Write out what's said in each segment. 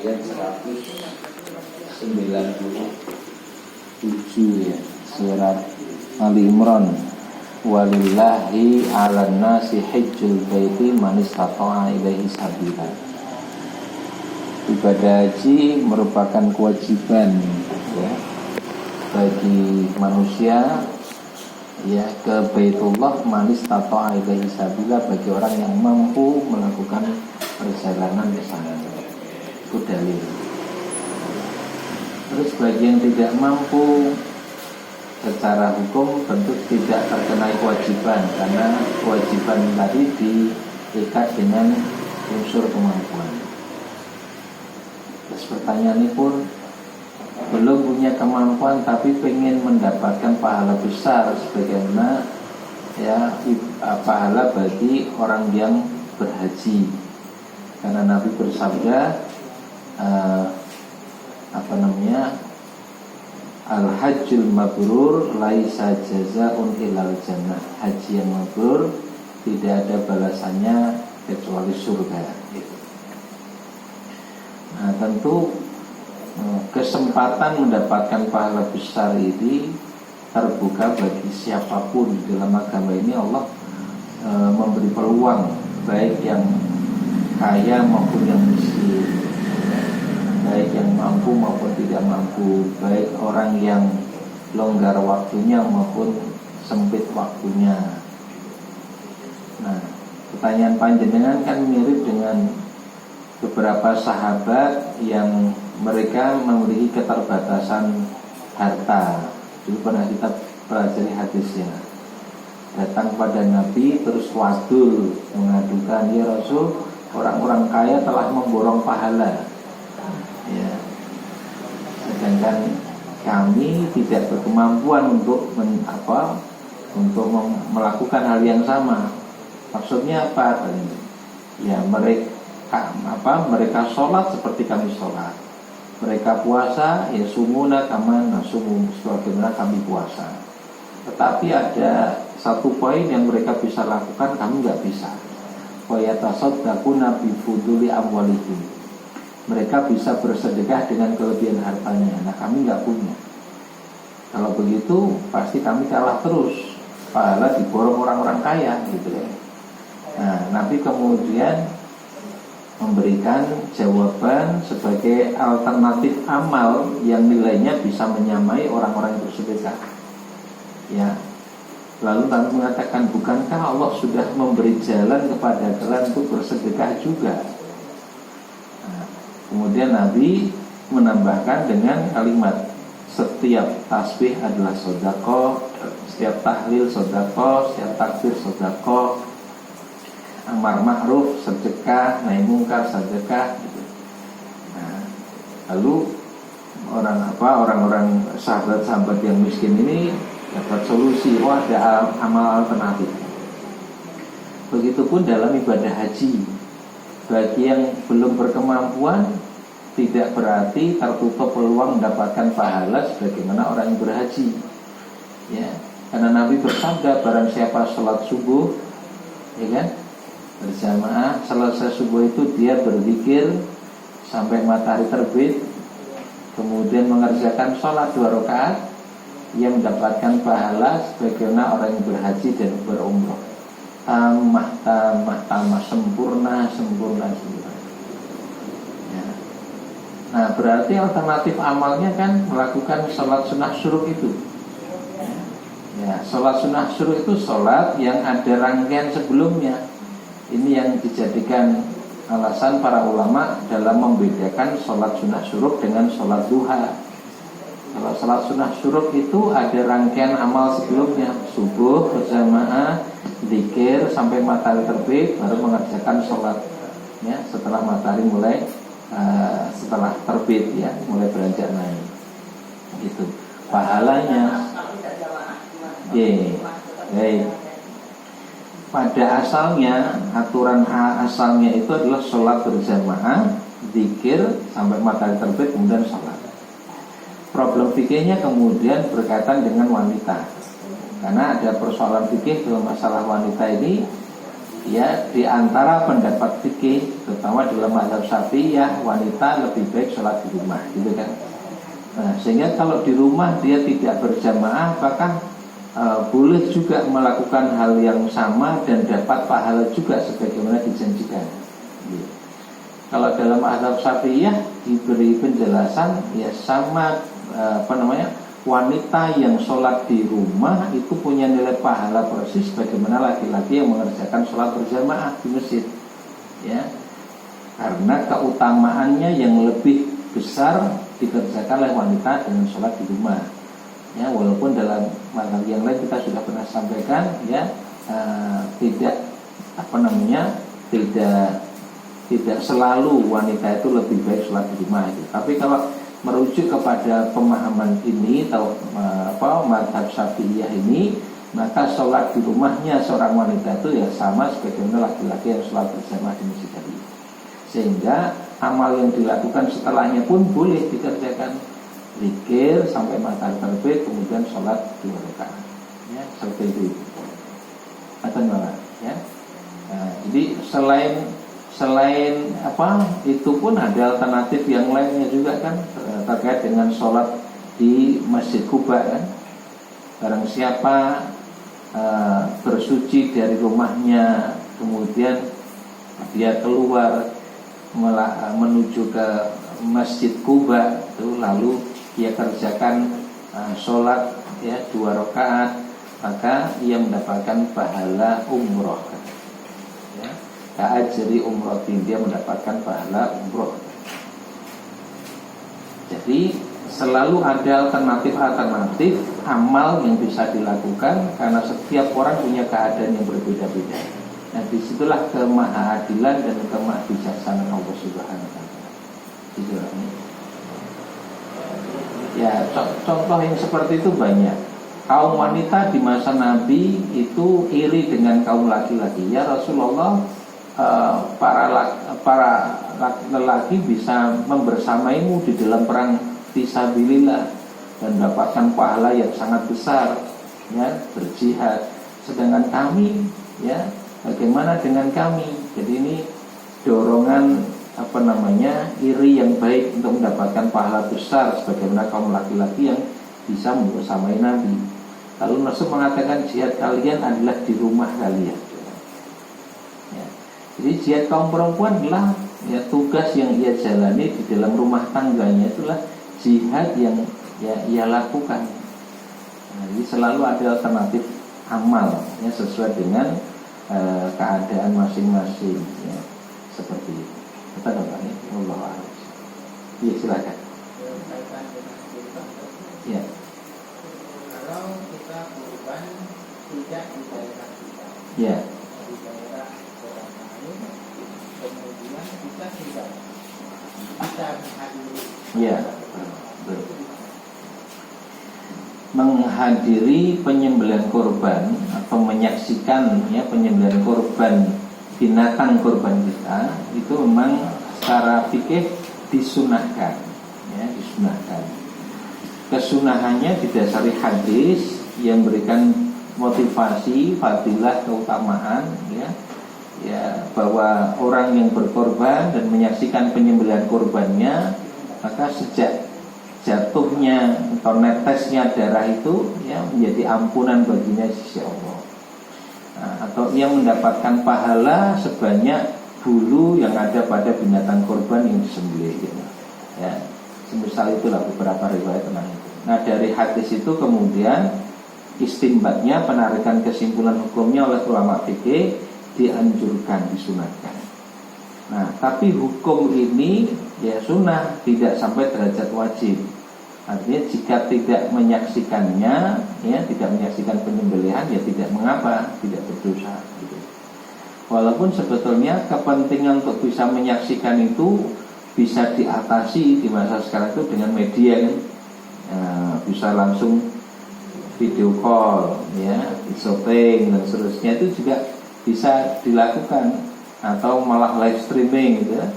ayat 197 ya, surat Ali Imran. Walillahi 'alan nasi hajjul baiti man istata'a ilaihi sabila. Ibadah haji merupakan kewajiban ya bagi manusia ya ke Baitullah man istata'a ilaihi sabila, bagi orang yang mampu melakukan perjalanan ke sana. Itu dalil. Terus bagi yang tidak mampu secara hukum tentu tidak terkena kewajiban, karena kewajiban tadi diikat dengan unsur kemampuan. Terus pertanyaan ini pun, belum punya kemampuan tapi pengen mendapatkan pahala besar sebagaimana ya pahala bagi orang yang berhaji, karena Nabi bersabda Al-hajjul mabrur laisa jazaa'un ilal jannah. Haji yang mabrur tidak ada balasannya kecuali surga. Nah, tentu kesempatan mendapatkan pahala besar ini terbuka bagi siapapun. Dalam agama ini Allah memberi peluang baik yang kaya maupun yang miskin, baik yang mampu maupun tidak mampu, baik orang yang longgar waktunya maupun sempit waktunya. Nah, pertanyaan panjenengan kan mirip dengan beberapa sahabat yang mereka memiliki keterbatasan harta. Dulu pernah kita pelajari hadisnya. Datang pada Nabi terus wadul mengadukan, ya Rasul, orang-orang kaya telah memborong pahala. Ya. Sedangkan kami tidak berkemampuan untuk melakukan hal yang sama. Maksudnya apa? Ya mereka sholat seperti kami sholat, mereka puasa ya sumuna kama nasumu, sebagaimana kami puasa. Tetapi ada satu poin yang mereka bisa lakukan, kami nggak bisa. Wa yatasaddaquna bi fuduli amwalihim. Mereka bisa bersedekah dengan kelebihan hartanya. Nah, kami nggak punya. Kalau begitu pasti kami kalah terus. Pahala diborong orang-orang kaya gitu ya. Nah, Nabi kemudian memberikan jawaban sebagai alternatif amal yang nilainya bisa menyamai orang-orang yang bersedekah. Ya. Lalu Nabi mengatakan, bukankah Allah sudah memberi jalan kepada kalian untuk bersedekah juga? Kemudian Nabi menambahkan dengan kalimat, setiap tasbih adalah sedekah, setiap tahlil sedekah, setiap takbir sedekah, amar ma'ruf sedekah, nahi mungkar sedekah gitu. Nah, lalu orang-orang sahabat-sahabat yang miskin ini dapat solusi, ada amal alternatif. Begitupun dalam ibadah haji, bagi yang belum berkemampuan tidak berarti tertutup peluang mendapatkan pahala sebagaimana orang yang berhaji. Ya, karena Nabi bersabda, barang siapa sholat subuh, ya kan, berjamaah, selesai subuh itu dia berzikir sampai matahari terbit, kemudian mengerjakan sholat 2 rakaat, ia mendapatkan pahala sebagaimana orang yang berhaji dan berumrah. Tamah, sempurna. Ya. Nah, berarti alternatif amalnya kan melakukan sholat sunnah syuruk itu. Ya, sholat sunnah syuruk itu sholat yang ada rangkaian sebelumnya. Ini yang dijadikan alasan para ulama dalam membedakan sholat sunnah syuruk dengan sholat duha. Kalau sholat sunnah syuruk itu ada rangkaian amal sebelumnya, subuh berjamaah, zikir sampai matahari terbit, baru mengerjakan sholat ya, setelah matahari mulai setelah terbit ya, mulai beranjak naik. Itu pahalanya. Baik. Pada asalnya, aturan asalnya itu adalah sholat berjamaah, zikir sampai matahari terbit, kemudian sholat. Problem fikihnya kemudian berkaitan dengan wanita, karena ada persoalan fikih dalam masalah wanita ini. Ya, di antara pendapat fikih terutama dalam mazhab Syafi'iyah wanita lebih baik sholat di rumah, gitu kan. Nah, sehingga kalau di rumah dia tidak berjamaah, bahkan boleh juga melakukan hal yang sama dan dapat pahala juga sebagaimana dijanjikan. Gitu. Kalau dalam mazhab Syafi'iyah diberi penjelasan ya sama wanita yang sholat di rumah itu punya nilai pahala persis bagaimana laki-laki yang mengerjakan sholat berjamaah di masjid, ya, karena keutamaannya yang lebih besar dikerjakan oleh wanita dengan sholat di rumah, ya, walaupun dalam mazhab yang lain kita sudah pernah sampaikan, ya, tidak selalu wanita itu lebih baik sholat di rumah itu. Tapi kalau merujuk kepada pemahaman ini atau mazhab Syafi'iyah ini, maka sholat di rumahnya seorang wanita itu ya sama sebagaimana laki-laki yang sholat berjamaah di masjid tadi. Sehingga amal yang dilakukan setelahnya pun boleh dikerjakan, zikir sampai matahari terbit, kemudian sholat 2 rakaat, ya, seperti itu. Atau ya. Nah, jadi selain itu pun ada alternatif yang lainnya juga kan, terkait dengan sholat di Masjid Quba kan. Barang siapa bersuci dari rumahnya, kemudian dia keluar menuju ke Masjid Quba itu, lalu dia kerjakan sholat ya 2 rakaat, maka ia mendapatkan pahala umroh kan. Ka'ajri umrotin, dia mendapatkan pahala umroh. Jadi selalu ada alternatif amal yang bisa dilakukan, karena setiap orang punya keadaan yang berbeda-beda. Nah, disitulah kemahaadilan dan kemahabijaksanaan Allah Subhanahu wa Ta'ala. Ya, contoh yang seperti itu banyak. Kaum wanita di masa Nabi itu iri dengan kaum laki-laki. Ya Rasulullah, para lelaki bisa membersamaimu di dalam perang fisabilillah dan mendapatkan pahala yang sangat besar, ya, berjihad. Sedangkan kami, ya, bagaimana dengan kami? Jadi ini dorongan iri yang baik untuk mendapatkan pahala besar sebagaimana kaum laki-laki yang bisa membersamai Nabi. Lalu Rasul mengatakan jihad kalian adalah di rumah kalian. Jadi jihad kaum perempuan adalah ya tugas yang ia jalani di dalam rumah tangganya, itulah jihad yang ya ia lakukan. Nah, jadi selalu ada alternatif amal ya sesuai dengan keadaan masing-masing ya, seperti itu. Kita dapat ya, Allah a'lam. Iya, silakan. Ya. Kalau kita kurban tidak di daerah kita. Ya. Kemudian kita tidak bisa menghadiri. Ya, menghadiri penyembelihan korban atau menyaksikan ya penyembelihan korban binatang korban kita itu memang secara fikih disunahkan, ya, disunahkan. Kesunahannya didasari hadis yang memberikan motivasi, fadilah, keutamaan, ya. Ya, bahwa orang yang berkorban dan menyaksikan penyembelihan korbannya, maka sejak jatuhnya atau netesnya darah itu ya menjadi ampunan baginya di sisi Allah. Nah, atau ia mendapatkan pahala sebanyak bulu yang ada pada binatang korban yang disembelih, gitu. Ya, semisal itulah beberapa riwayat tentang itu. Nah, dari hadis itu kemudian istimbatnya, penarikan kesimpulan hukumnya oleh ulama fikih, dianjurkan, disunahkan. Nah, tapi hukum ini ya sunnah, tidak sampai derajat wajib. Artinya jika tidak menyaksikannya, ya tidak menyaksikan penyembelihan, ya tidak mengapa, tidak berdosa. Gitu. Walaupun sebetulnya kepentingan untuk bisa menyaksikan itu bisa diatasi di masa sekarang itu dengan media kan, bisa langsung video call, ya, syuting dan seterusnya, itu juga bisa dilakukan, atau malah live streaming gitu ya.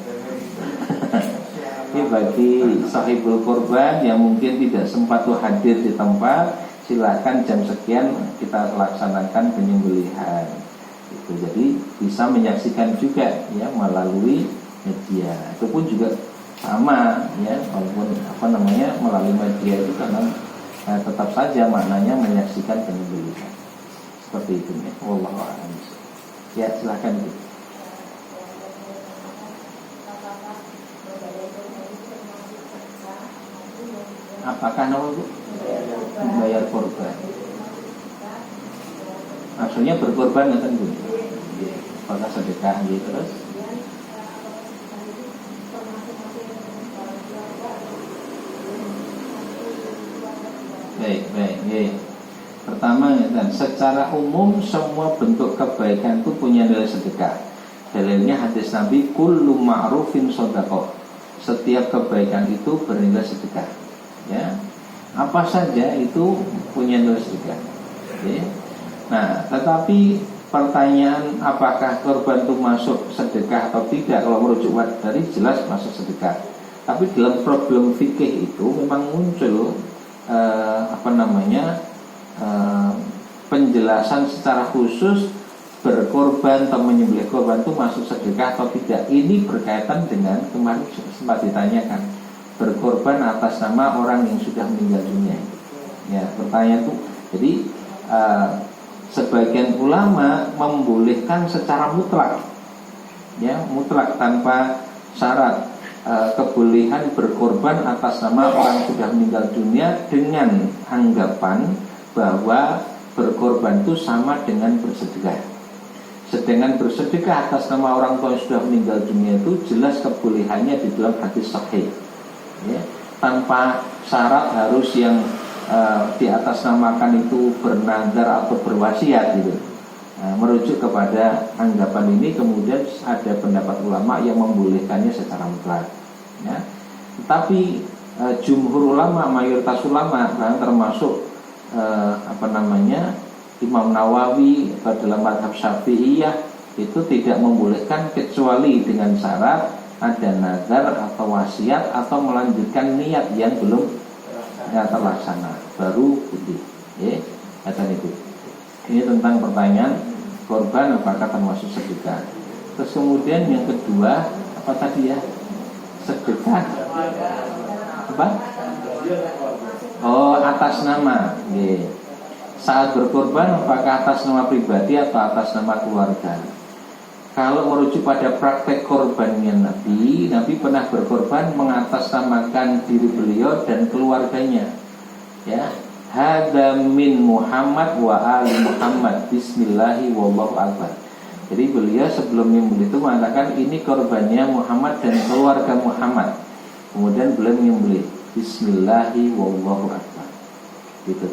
Ini bagi sahibul korban yang mungkin tidak sempat hadir di tempat, silakan jam sekian kita laksanakan penyembelihan. Itu jadi bisa menyaksikan juga ya melalui media. Itu pun juga sama ya, walaupun melalui media itu karena tetap saja maknanya menyaksikan penyembelihan. Seperti itu ya. Wallahu a'lam. Ya, silakan Bu. Apakah nama Bu? Bayar korban. Maksudnya berkorban nggak Bu? Apakah sedekah gitu terus? Baik. Pertama, dan secara umum semua bentuk kebaikan itu punya nilai sedekah. Dalilnya hadis Nabi, kullu ma'rufin shadaqah. Setiap kebaikan itu bernilai sedekah. Ya, apa saja itu punya nilai sedekah. Ya. Nah, tetapi pertanyaan apakah korban itu masuk sedekah atau tidak, kalau merujuk dari jelas masuk sedekah. Tapi dalam problem fikih itu memang muncul penjelasan secara khusus berkorban atau menyembelih korban itu masuk sedekah atau tidak. Ini berkaitan dengan kemarin sempat ditanyakan, berkorban atas nama orang yang sudah meninggal dunia. Ya, pertanyaan itu, jadi sebagian ulama membolehkan secara mutlak, ya, mutlak tanpa syarat. Kebolehan berkorban atas nama orang sudah meninggal dunia dengan anggapan bahwa berkorban itu sama dengan bersedekah. Sedangkan bersedekah atas nama orang tua yang sudah meninggal dunia itu jelas kebolehannya di dalam hadis sahih, ya, tanpa syarat harus yang di atas namakan itu bernazar atau berwasiat gitu. Nah, merujuk kepada anggapan ini kemudian ada pendapat ulama yang membolehkannya secara mutlak. Ya. Tapi jumhur ulama, mayoritas ulama, termasuk Imam Nawawi atau dalam mazhab Syafi'iyah itu tidak membolehkan kecuali dengan syarat ada nazar atau wasiat atau melanjutkan niat yang belum terlaksana baru boleh. Ya, kata itu. Ini tentang pertanyaan korban apakah termasuk sedekah. Terus kemudian yang kedua apa tadi ya? Sedekah apa? Oh, atas nama. Yeah. Saat berkorban apakah atas nama pribadi atau atas nama keluarga? Kalau merujuk pada praktek korbannya Nabi pernah berkorban mengatasnamakan diri beliau dan keluarganya. Ya, hadza min Muhammad wa ali Muhammad bismillahi wallahu akbar. Jadi beliau sebelum menyembelih itu mengatakan ini korbannya Muhammad dan keluarga Muhammad. Kemudian beliau menyembelih bismillahi wallahu akbar. Gitu.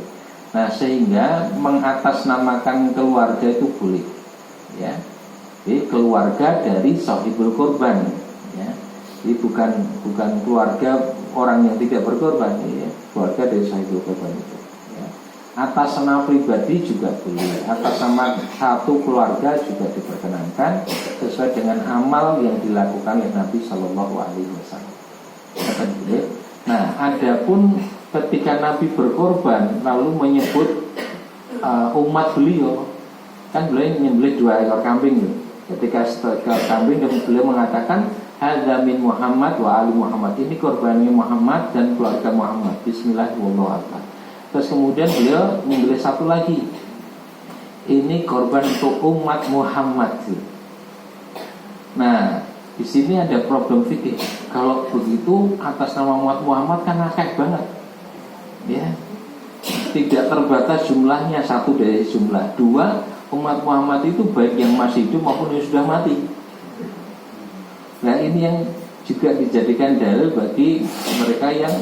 Nah, sehingga mengatasnamakan keluarga itu boleh. Ya. Jadi keluarga dari sahibul korban, ya. Jadi bukan keluarga orang yang tidak berkorban, ya. Keluarga dari sahibul korban itu. Atas nama pribadi juga boleh, atas nama satu keluarga juga diperkenankan sesuai dengan amal yang dilakukan oleh Nabi Shallallahu Alaihi Wasallam. Nah, adapun ketika Nabi berkorban lalu menyebut umat beliau, kan beliau menyembelih 2 ekor kambing. Ketika ekor kambing beliau mengatakan hadza min Muhammad wa ali Muhammad, ini korbannya Muhammad dan keluarga Muhammad. Bismillahirrahmanirrahim. Terus kemudian beliau menyembelih satu lagi. Ini korban untuk umat Muhammad. Nah, di sini ada problem fikih. Kalau begitu atas nama umat Muhammad kan akeh banget. Ya. Tidak terbatas jumlahnya, satu dari jumlah. 2, umat Muhammad itu baik yang masih hidup maupun yang sudah mati. Nah, ini yang juga dijadikan dalil bagi mereka yang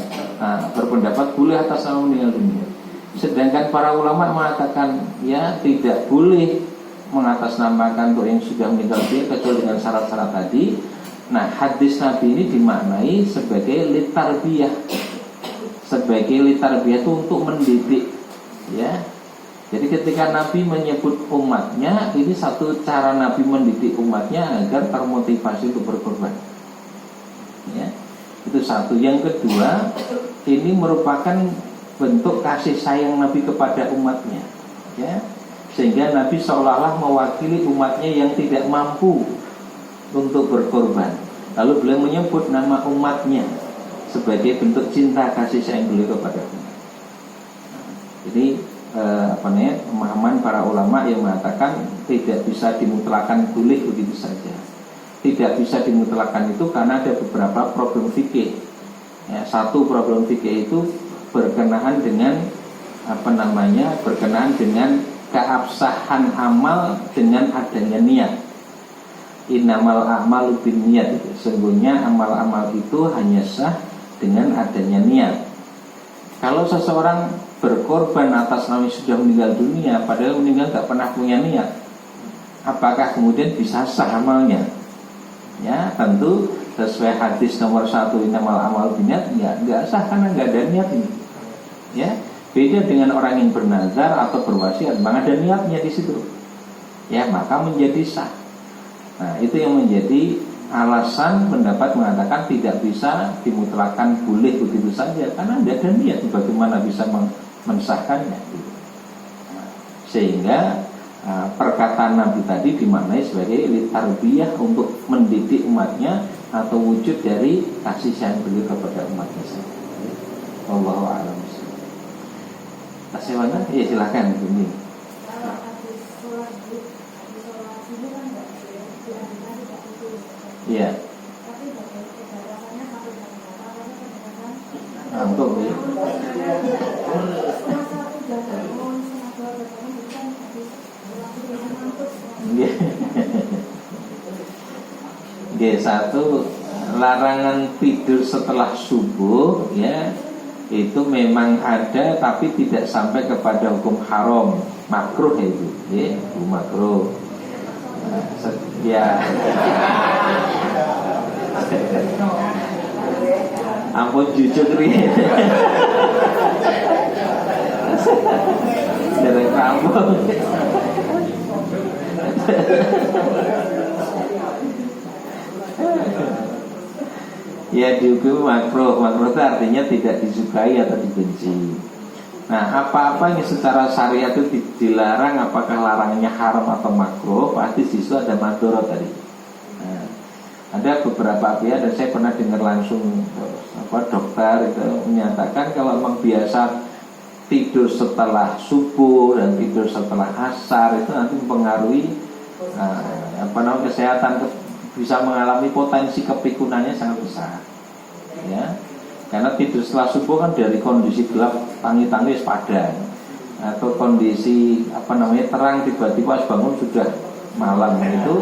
berpendapat boleh atas nama meninggal dunia. Sedangkan para ulama mengatakan ya tidak boleh mengatasnamakan untuk yang sudah meninggal dunia kecuali dengan syarat-syarat tadi. Nah, hadis Nabi ini dimaknai sebagai litarbiyah. Sebagai litarbiyah itu untuk mendidik, ya. Jadi ketika Nabi menyebut umatnya, ini satu cara Nabi mendidik umatnya agar termotivasi untuk berkorban. Ya, itu satu. Yang kedua, ini merupakan bentuk kasih sayang Nabi kepada umatnya, ya, sehingga Nabi seolah-olah mewakili umatnya yang tidak mampu untuk berkorban. Lalu beliau menyebut nama umatnya sebagai bentuk cinta kasih sayang beliau kepada umat. Jadi pemahaman para ulama yang mengatakan tidak bisa dimutlakan boleh begitu saja. Tidak bisa dimutlakan itu karena ada beberapa problem fikih. Ya, satu problem fikih itu berkenaan dengan berkenaan dengan keabsahan amal dengan adanya niat. Innamal a'malu binniyat itu. Sesungguhnya amal-amal itu hanya sah dengan adanya niat. Kalau seseorang berkorban atas nama sudah meninggal dunia, padahal meninggal tak pernah punya niat, apakah kemudian bisa sah amalnya? Ya, tentu sesuai hadis nomor 1 innamal a'malu binniyat, ya nggak sah karena nggak ada niat ini. Ya, beda dengan orang yang bernazar atau berwasiat, memang ada niatnya di situ. Ya, maka menjadi sah. Nah, itu yang menjadi alasan pendapat mengatakan tidak bisa dimutlakan boleh begitu saja karena tidak ada niat, bagaimana bisa mensahkannya. Nah, sehingga perkataan Nabi tadi dimaknai sebagai tarbiyah untuk mendidik umatnya atau wujud dari kasih sayang beliau kepada umatnya saja. Wallahu a'lam. Kasih mana? Iya silakan ini. Iya. Ngantuk ya. G1 larangan tidur setelah subuh ya itu memang ada tapi tidak sampai kepada hukum haram, makruh itu ya, makruh. Ya. Ampun jujur ri. Dari kampung. Ya dihukum makruh. Makruh itu artinya tidak disukai atau dibenci. Nah, apa-apa yang secara syariat itu dilarang, apakah larangannya haram atau makruh, pasti di situ ada madorot tadi. Nah, ada beberapa pihak dan saya pernah dengar langsung dokter itu menyatakan kalau memang biasa tidur setelah subuh dan tidur setelah asar itu nanti mempengaruhi kesehatan, bisa mengalami potensi kepikunannya sangat besar. Ya. Karena tidur setelah subuh kan dari kondisi gelap tangi-tangi sepadan, atau kondisi terang tiba-tiba pas bangun sudah malam, itu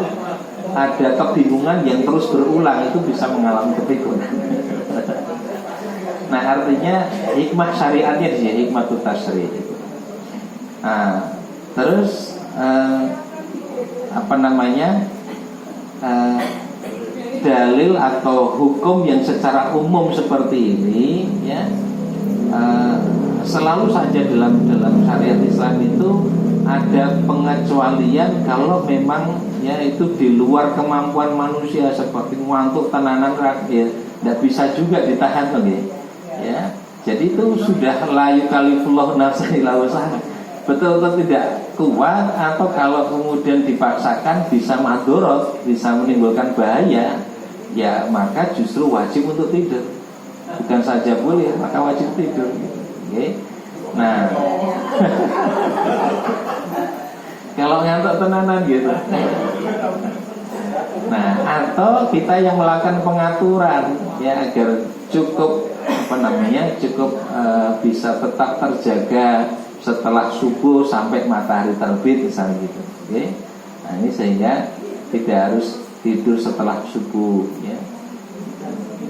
ada kebingungan yang terus berulang, itu bisa mengalami kepikunan. Nah, artinya hikmah syariatnya di sini, hikmah tasri itu. Nah, terus dalil atau hukum yang secara umum seperti ini ya selalu saja dalam syariat Islam itu ada pengecualian kalau memang ya itu di luar kemampuan manusia, seperti ngantuk tenanan ya tidak bisa juga ditahan ya. Jadi itu sudah la yukallifullahu nafsan illa wus'aha, betul-betul tidak kuat, atau kalau kemudian dipaksakan bisa madorot, bisa menimbulkan bahaya, ya maka justru wajib untuk tidur. Bukan saja boleh, maka wajib tidur. Okay? Nah, kalau ngantuk tenanan gitu. Nah, atau kita yang melakukan pengaturan ya agar cukup cukup bisa tetap terjaga setelah subuh sampai matahari terbit misalnya gitu. Okay? Nah, ini sehingga tidak harus tidur setelah subuh ya.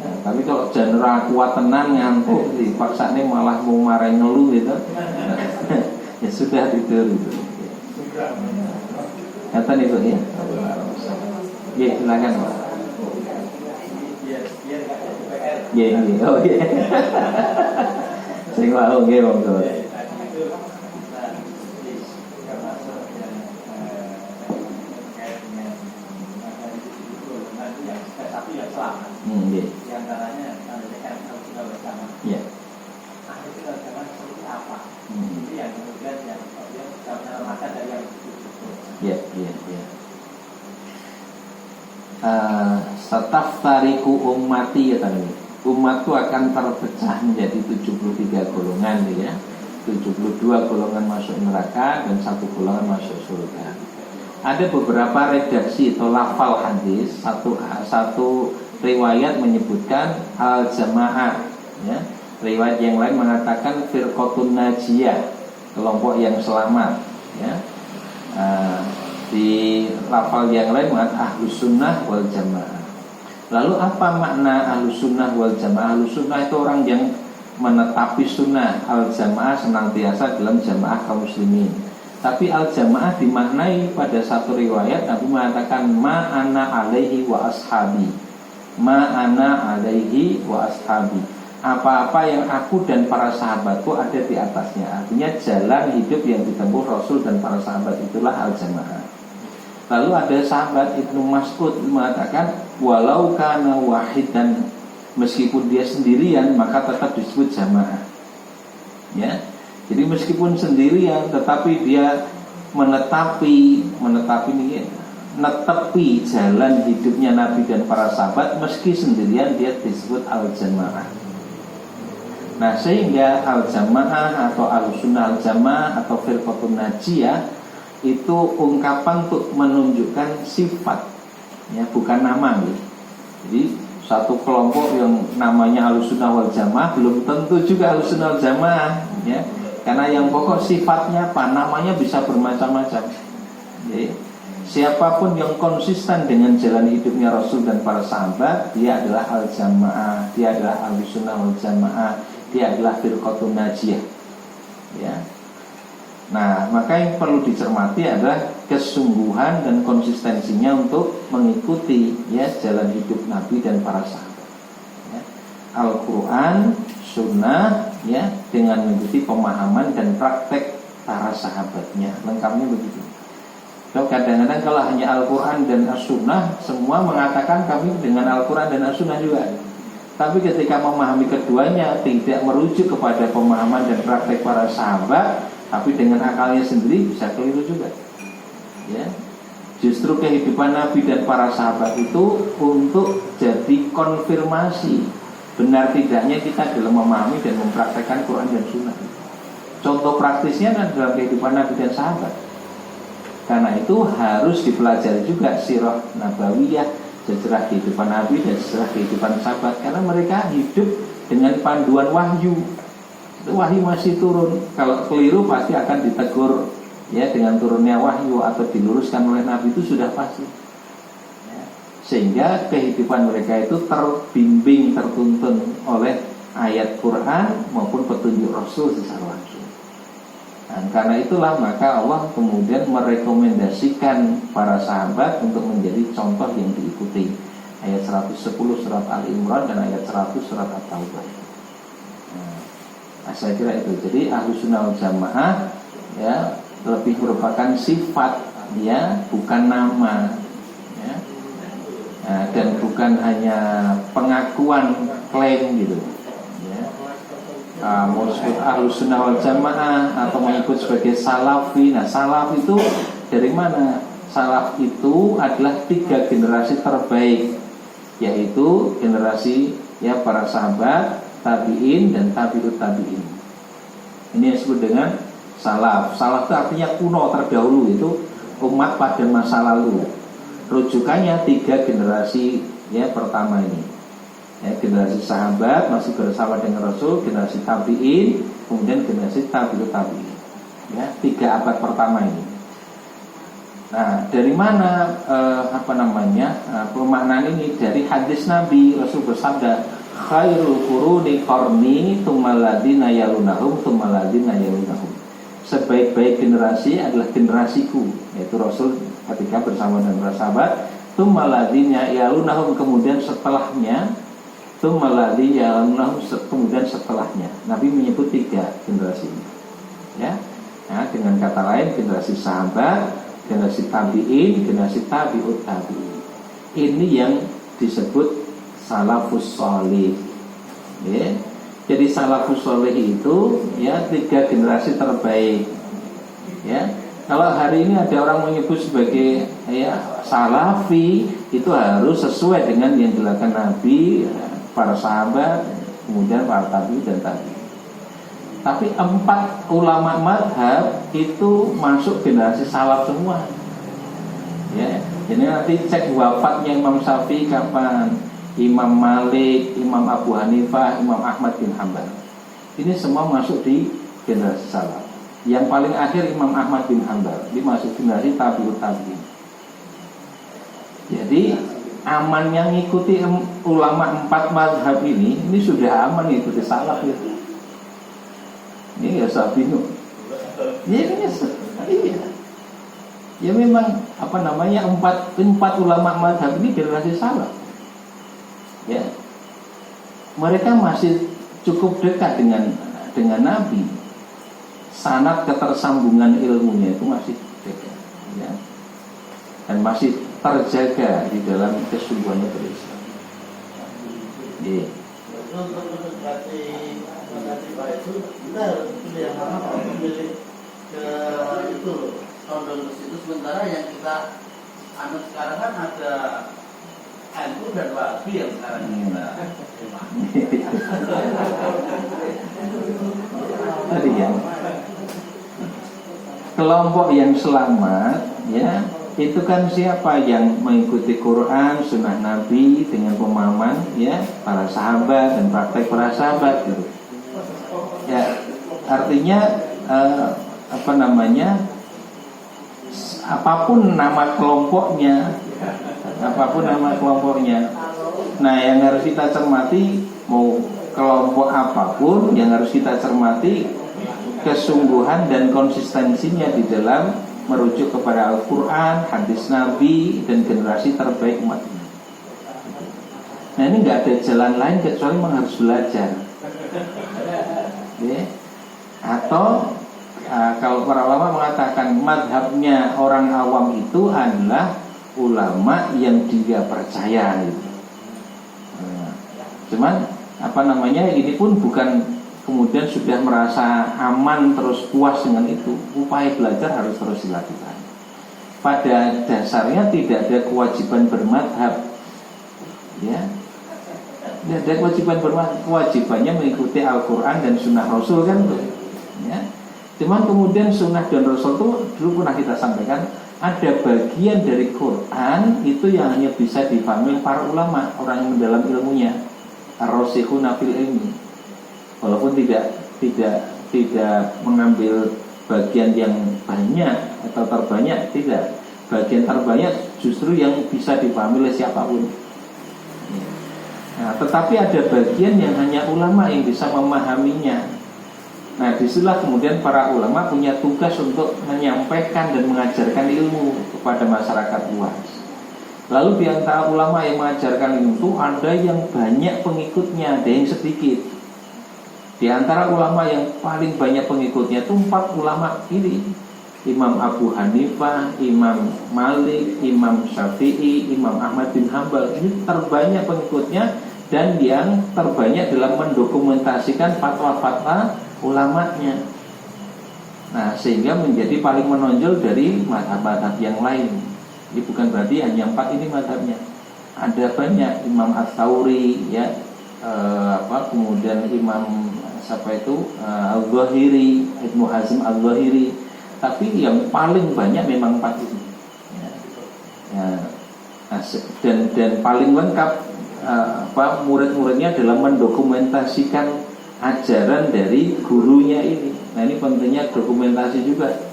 Nah, tapi kalau jangan kuat tenan ngantuk dipaksa nih malah mau marah ngeluh gitu. Ya sudah tidur gitu. Kata nih ya. Ya silakan Pak. Ya. Oh ya. Saya mau nggih monggo. Di antaranya LDR harus tinggal bersama. Iya. Nah, itu tinggal bersama seperti apa? Itu yang kemudian yang bisa menyelamatkan dari yang Iya. Sataftariku ummati, ya tadi. Umatku akan terpecah menjadi 73 golongan ya. 72 golongan masuk neraka dan 1 golongan masuk surga. Ada beberapa redaksi atau lafal hadis, satu riwayat menyebutkan al-jamaah ya. Riwayat yang lain mengatakan firqatun najiyah, kelompok yang selamat ya. Di lafal yang lain mengatakan ahlus sunnah wal jamaah. Lalu apa makna ahlus sunnah wal jamaah? Ahlus sunnah itu orang yang menetapi sunnah, al jamaah senantiasa dalam jamaah kaum muslimin. Tapi al jamaah dimaknai pada satu riwayat Nabi mengatakan ma ana alaihi wa ashabi. Ma ana alaihi wa ashabi. Apa-apa yang aku dan para sahabatku ada di atasnya. Artinya jalan hidup yang ditempuh Rasul dan para sahabat itulah al jamaah. Lalu ada sahabat Ibnu Mas'ud mengatakan walau kana wahidan, meskipun dia sendirian maka tetap disebut jamaah ya. Jadi meskipun sendirian tetapi dia menepi jalan hidupnya Nabi dan para sahabat, meski sendirian dia disebut al-jamaah. Nah sehingga al-jamaah atau al-sunnah al-jamaah atau firqatun najiyah itu ungkapan untuk menunjukkan sifat ya, bukan nama gitu. Jadi satu kelompok yang namanya Ahlussunnah wal Jamaah belum tentu juga Ahlussunnah wal Jamaah ya. Karena yang pokok sifatnya apa, namanya bisa bermacam-macam. Jadi siapapun yang konsisten dengan jalan hidupnya Rasul dan para sahabat, dia adalah al-jamaah, dia adalah Ahlussunnah wal Jamaah, dia adalah firqatun najiyah ya. Nah, maka yang perlu dicermati adalah kesungguhan dan konsistensinya untuk mengikuti ya jalan hidup Nabi dan para sahabat. Ya. Al-Quran, Sunnah, ya dengan mengikuti pemahaman dan praktek para sahabatnya. Lengkapnya begitu. So, kadang-kadang kalau hanya Al-Quran dan As-Sunnah, semua mengatakan kami dengan Al-Quran dan As-Sunnah juga. Tapi ketika memahami keduanya tidak merujuk kepada pemahaman dan praktek para sahabat, tapi dengan akalnya sendiri bisa keliru juga ya. Justru kehidupan Nabi dan para sahabat itu untuk jadi konfirmasi benar tidaknya kita dalam memahami dan mempraktekkan Quran dan Sunnah. Contoh praktisnya kan dalam kehidupan Nabi dan sahabat. Karena itu harus dipelajari juga sirah nabawiyah, sejarah kehidupan Nabi dan sejarah kehidupan sahabat, karena mereka hidup dengan panduan wahyu. Wahyu masih turun, kalau keliru pasti akan ditegur ya dengan turunnya wahyu atau diluruskan oleh Nabi, itu sudah pasti ya. Sehingga kehidupan mereka itu terbimbing, tertuntun oleh ayat Quran maupun petunjuk Rasul secara langsung. Dan karena itulah maka Allah kemudian merekomendasikan para sahabat untuk menjadi contoh yang diikuti. Ayat 110 surat Al-Imran dan ayat 100 surat At-Taubah. Nah, saya kira itu. Jadi Ahlussunnah wal Jamaah ya lebih merupakan sifat ya, bukan nama ya. Nah, dan bukan hanya pengakuan klaim gitu ya. Mau disebut Ahlussunnah wal Jamaah atau mengikut sebagai salafi. Nah, salaf itu dari mana? Salaf itu adalah 3 generasi terbaik, yaitu generasi ya para sahabat, tabi'in dan tabi'ut tabi'in. Ini yang disebut dengan salaf. Salaf itu artinya kuno, terdahulu, itu umat pada masa lalu. Rujukannya 3 generasi ya pertama ini. Ya, generasi sahabat masih bersama dengan Rasul, generasi tabi'in, kemudian generasi tabi'ut tabi'in. Ya, 3 abad pertama ini. Nah, dari mana pemaknaan ini? Dari hadis Nabi. Rasul bersabda, khairul quruni qarni tsummal ladzina yalunahum tsummal ladzina yalunahum. Sebaik-baik generasi adalah generasiku, yaitu Rasul ketika bersama dengan para sahabat, tsummal ladzina yalunahum, kemudian setelahnya, tsummal ladzina yalunahum, kemudian setelahnya. Nabi menyebut 3 generasi ini. Ya. Nah, dengan kata lain generasi sahabat, generasi tabi'in, generasi tabi'ut tabi'in. Ini yang disebut salafus sholih ya. Jadi salafus sholih itu ya 3 generasi terbaik ya. Kalau hari ini ada orang menyebut sebagai ya salafi itu harus sesuai dengan yang dilakukan Nabi, para sahabat, kemudian para tabi'in dan tabi'in. Tapi 4 ulama madhab itu masuk generasi salaf semua. Ya, jadi nanti cek wafatnya Imam Syafi'i kapan, Imam Malik, Imam Abu Hanifah, Imam Ahmad bin Hanbal. Ini semua masuk di generasi salaf. Yang paling akhir Imam Ahmad bin Hanbal, ini masuk generasi tabi'ut tabi'in. Jadi aman yang ngikuti ulama 4 madhab ini sudah aman ngikuti salaf itu. Ini ya Sabino. Ya ini iya. Ya memang empat ulama madhab ini generasi salaf. Ya, mereka masih cukup dekat dengan Nabi. Sanad ketersambungan ilmunya itu masih dekat, ya, dan masih terjaga di dalam kesungguhannya berislam. Yeah. Untuk mendekati itu kita harus pilih yang mana kalau memilih ke itu condong ke situ, sementara yang kita anut sekarang kan ada NU dan Wahabi yang sekarang kita tadi ya, kelompok yang selamat ya itu kan siapa yang mengikuti Quran, sunnah Nabi dengan pemahaman ya para sahabat dan praktek para sahabat gitu. Ya, artinya apapun nama kelompoknya, nah yang harus kita cermati, mau kelompok apapun yang harus kita cermati kesungguhan dan konsistensinya di dalam merujuk kepada Al-Quran, hadis Nabi, dan generasi terbaik umat ini. Nah ini nggak ada jalan lain kecuali memang harus belajar. Ya. Atau kalau para ulama mengatakan madhabnya orang awam itu adalah ulama yang dia percaya gitu. Cuman ini pun bukan kemudian sudah merasa aman terus puas dengan itu. Upaya belajar harus terus dilakukan. Pada dasarnya tidak ada kewajiban bermadhab, ya. Tidak ada kewajiban bermadhab. Kewajibannya mengikuti Al-Quran dan Sunnah Rasul kan tuh, ya. Cuman kemudian Sunnah dan Rasul itu dulu pernah kita sampaikan, ada bagian dari Quran itu yang hanya bisa dipahami para ulama, orang yang mendalam ilmunya, ar-rasikhuna fil ilmi. Walaupun tidak mengambil bagian yang banyak atau terbanyak, tidak. Bagian terbanyak justru yang bisa dipahami oleh siapapun. Nah, tetapi ada bagian yang hanya ulama yang bisa memahaminya. Nah, disitulah kemudian para ulama punya tugas untuk menyampaikan dan mengajarkan ilmu kepada masyarakat luas. Lalu di antara ulama yang mengajarkan ilmu itu ada yang banyak pengikutnya, ada yang sedikit. Di antara ulama yang paling banyak pengikutnya itu 4 ulama ini, Imam Abu Hanifah, Imam Malik, Imam Syafi'i, Imam Ahmad bin Hanbal. Ini terbanyak pengikutnya dan yang terbanyak dalam mendokumentasikan fatwa-fatwa ulamanya. Nah, sehingga menjadi paling menonjol dari madhab-madhab yang lain. Ini bukan berarti hanya 4 ini madhabnya. Ada banyak, Imam At-Tawri, ya, kemudian Imam Al-Zahiri, Ibnu Hazm Al-Zahiri. Tapi yang paling banyak memang 4 ini, ya. Dan paling lengkap murid-muridnya dalam mendokumentasikan ajaran dari gurunya ini. Nah ini pentingnya dokumentasi juga.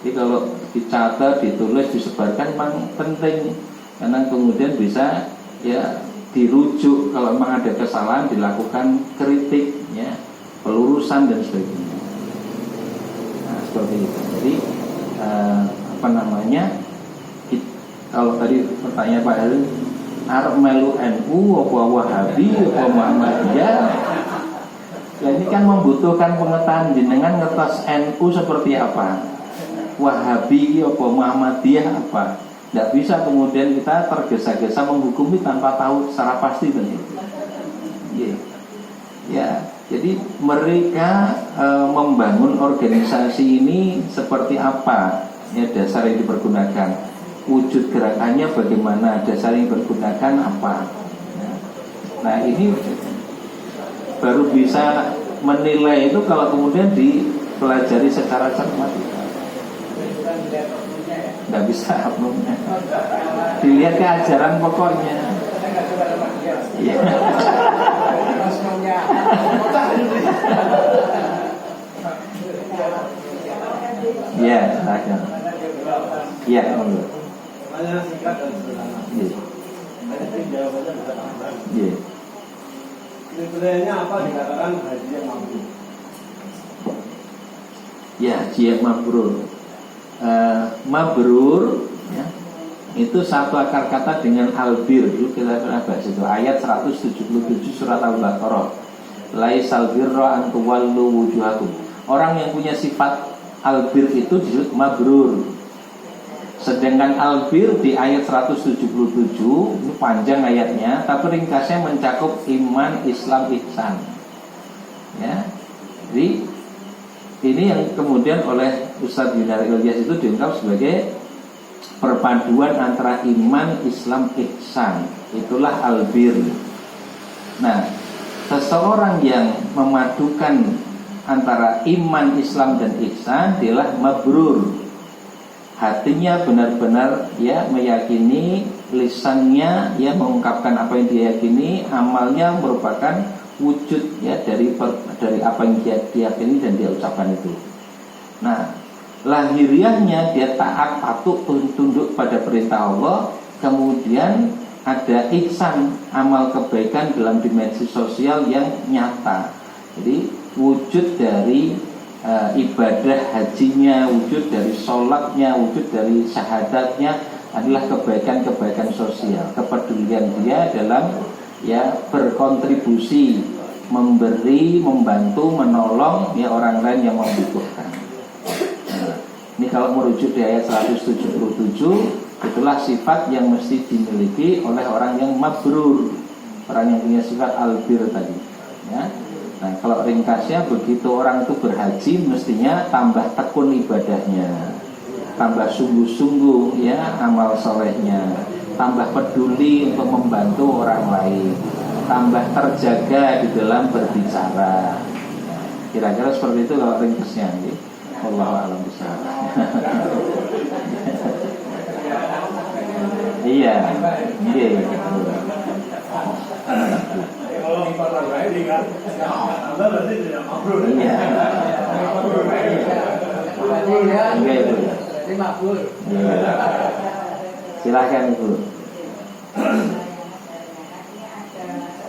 Jadi kalau dicatat, ditulis, disebarkan memang penting, karena kemudian bisa ya dirujuk kalau memang ada kesalahan, dilakukan kritik, ya, pelurusan dan sebagainya. Nah seperti itu. Jadi kalau tadi pertanyaan Pak Heru, arep melu NU apa Wahabi apa Muhammadiyah? Ya ini kan membutuhkan pengetahuan jenengan ngetos NU seperti apa, Wahabi apa Muhammadiyah apa. Tidak bisa kemudian kita tergesa-gesa menghukumi tanpa tahu secara pasti begitu. Ya, jadi mereka membangun organisasi ini seperti apa? Ya dasar yang dipergunakan. wujud gerakannya bagaimana, dasar yang bergunakan apa. Nah ini baru bisa menilai itu kalau kemudian dipelajari secara cermat. Nggak bisa oknumnya, dilihat ke ajaran pokoknya. Iya. Ya, silakan. Iya, monggo. Pertanyaan singkat dan sederhana. Iya. Tapi jawabannya bisa tambahan. Iya. Sebenarnya apa dikatakan haji yang mabrur? Ya, haji yang mabrur. Mabrur ya, itu satu akar kata dengan albir. Dulu kita pernah bahas itu ayat 177 surat Al-Baqarah. Laisal birra an tuwallu wujuhakum. Orang yang punya sifat albir itu disebut mabrur. Sedangkan albir di ayat 177 ini panjang ayatnya, tapi ringkasnya mencakup iman, Islam, ihsan. Ya. Jadi ini yang kemudian oleh Ustadz Yunari Ilyas itu diungkap sebagai perpaduan antara iman, Islam, ihsan. Itulah albir. Nah, seseorang yang memadukan antara iman, Islam, dan ihsan adalah mabrur. Hatinya benar-benar ya meyakini, lisannya ya mengungkapkan apa yang dia yakini, amalnya merupakan wujud ya dari apa yang dia yakini dan dia ucapkan itu. Nah, lahiriahnya dia taat, patuh, tunduk pada perintah Allah. Kemudian ada ihsan, amal kebaikan dalam dimensi sosial yang nyata. Jadi wujud dari ibadah hajinya, wujud dari sholatnya, wujud dari syahadatnya adalah kebaikan-kebaikan sosial, kepedulian dia dalam ya berkontribusi, memberi, membantu, menolong ya orang lain yang membutuhkan. Nah, ini kalau merujuk di ayat 177, itulah sifat yang mesti dimiliki oleh orang yang mabrur, orang yang punya sifat albir tadi ya. Nah, kalau ringkasnya begitu orang itu berhaji mestinya tambah tekun ibadahnya, tambah sungguh-sungguh ya amal solehnya, tambah peduli untuk membantu orang lain, tambah terjaga di dalam berbicara. Kira-kira seperti itu kalau ringkasnya. Wallahu a'lam bishawab. Iya. Iya. Kalau empat orang lain kan, Anda berarti tidak mabrur. Iya. Iya itu. Jadi mabrur. Silakan Ibu.